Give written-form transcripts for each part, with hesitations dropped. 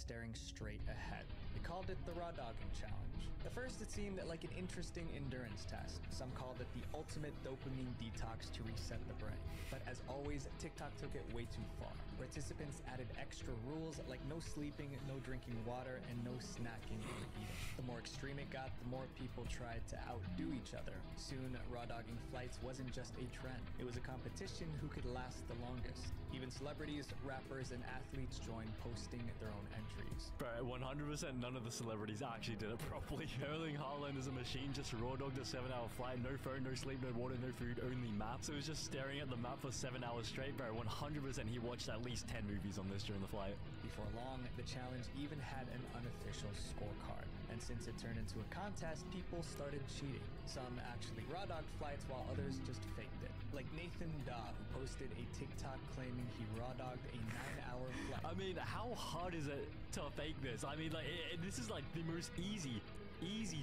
staring straight ahead. They called it the raw dogging challenge. At first, it seemed like an interesting endurance test. Some called it the ultimate dopamine detox to reset the brain. But as always, TikTok took it way too far. Participants added extra rules like no sleeping, no drinking water, and no snacking or eating. The more extreme it got, the more people tried to outdo each other. Soon, raw dogging flights wasn't just a trend. It was a competition who could last the longest. Even celebrities, rappers, and athletes joined, posting their own entries. Bro, 100% none of the celebrities actually did it properly. Erling Haaland is a machine, just raw dogged a 7-hour flight, no phone, no sleep, no water, no food, only map. So he was just staring at the map for 7 hours straight. Bro, 100% he watched at least 10 movies on this during the flight. Before long, the challenge even had an unofficial scorecard. And since it turned into a contest, people started cheating. Some actually raw dogged flights while others just faked it. Like Nathan Da, who posted a TikTok claiming he raw dogged a 9-hour flight. I mean, how hard is it to fake this? I mean, like, this is like the most easy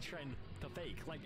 trend to fake. Like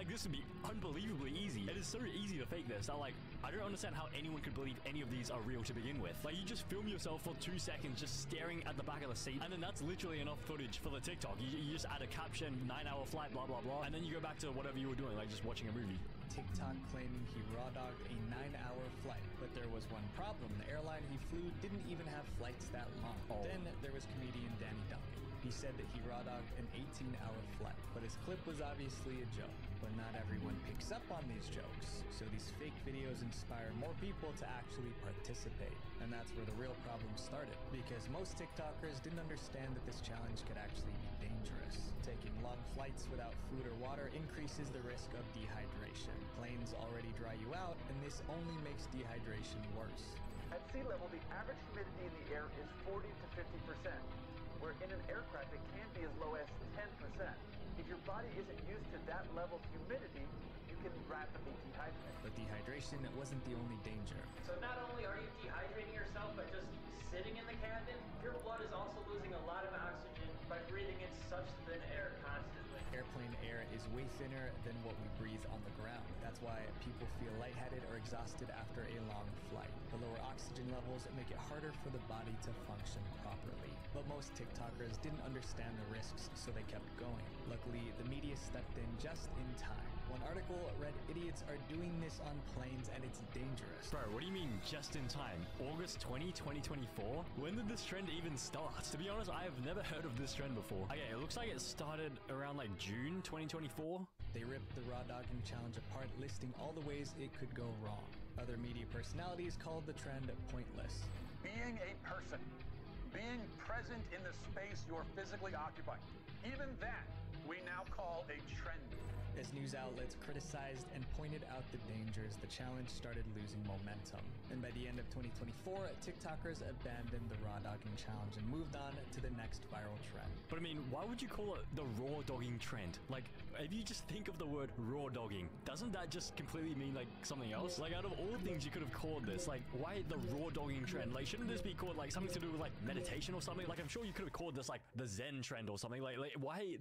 this would be unbelievably easy. It is so easy to fake this. I don't understand how anyone could believe any of these are real to begin with. Like, you just film yourself for 2 seconds just staring at the back of the seat, and then that's literally enough footage for the TikTok. You just add a caption, 9-hour flight, blah blah blah, and then you go back to whatever you were doing, like just watching a movie. TikTok claiming he raw dogged a 9-hour flight, but there was one problem. The airline he flew didn't even have flights that long. Then there was comedian Danny Duncan. He said that he raw dogged an 18-hour flight, but his clip was obviously a joke. But not everyone picks up on these jokes, so these fake videos inspire more people to actually participate. And that's where the real problem started, because most TikTokers didn't understand that this challenge could actually be dangerous. Taking long flights without food or water increases the risk of dehydration. Planes already dry you out, and this only makes dehydration worse. At sea level, the average humidity in the air is 40 to 50%, where in an aircraft it can be as low as 10%. If your body isn't used to that level of humidity, you can rapidly dehydrate. But dehydration wasn't the only danger. So not only are you dehydrating yourself by just sitting in the cabin, your blood is also losing a lot of oxygen by breathing in such thin air constantly. Airplane air is way thinner than what we breathe on the ground. That's why people feel lightheaded or exhausted after a long flight. The lower oxygen levels make it harder for the body to function properly. But most TikTokers didn't understand the risks, so they kept going. Luckily, the media stepped in just in time. One article read, "Idiots are doing this on planes and it's dangerous." Bro, what do you mean just in time? August 20, 2024? When did this trend even start? To be honest, I have never heard of this trend before. Okay, it looks like it started around like June 2024. They ripped the raw dogging challenge apart, listing all the ways it could go wrong. Other media personalities called the trend pointless. Being a person, being present in the space you're physically occupying, even that we now call a trend. As news outlets criticized and pointed out the dangers, the challenge started losing momentum. And by the end of 2024, TikTokers abandoned the raw dogging challenge and moved on to the next viral trend. But I mean, why would you call it the raw dogging trend? Like, if you just think of the word raw dogging, doesn't that just completely mean like something else? Like, out of all things you could have called this, like, why the raw dogging trend? Like, shouldn't this be called like something to do with like meditation or something? Like, I'm sure you could have called this like the Zen trend or something. Like why the